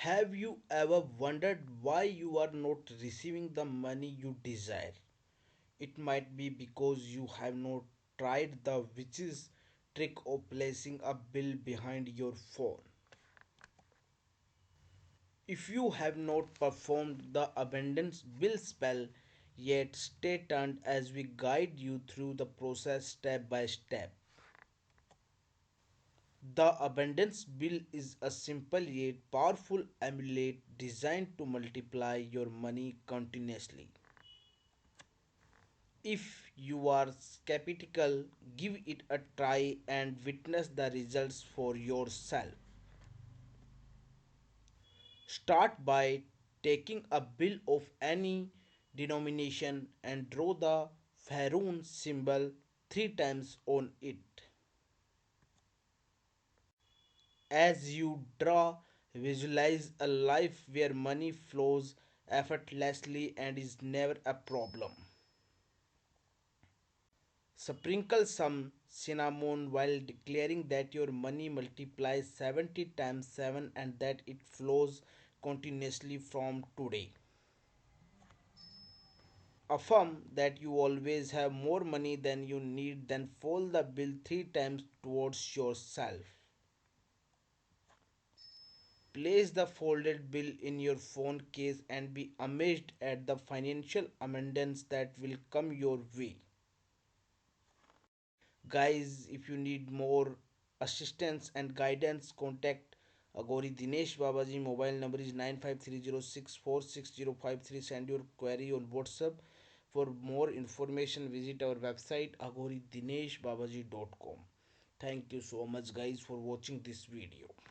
Have you ever wondered why you are not receiving the money you desire? It might be because you have not tried the witch's trick of placing a bill behind your phone. If you have not performed the abundance bill spell yet, stay tuned as we guide you through the process step by step. The abundance bill is a simple yet powerful amulet designed to multiply your money continuously. If you are skeptical, give it a try and witness the results for yourself. Start by taking a bill of any denomination and draw the fehrun symbol 3 times on it. As you draw, visualize a life where money flows effortlessly and is never a problem. Sprinkle some cinnamon while declaring that your money multiplies 70 times 7 and that it flows continuously from today. Affirm that you always have more money than you need, then fold the bill 3 times towards yourself. Place the folded bill in your phone case and be amazed at the financial abundance that will come your way. Guys, if you need more assistance and guidance, contact Agori Dinesh Babaji. Mobile number is 9530646053. Send your query on WhatsApp. For more information, visit our website agoridineshbabaji.com. Thank you so much, guys, for watching this video.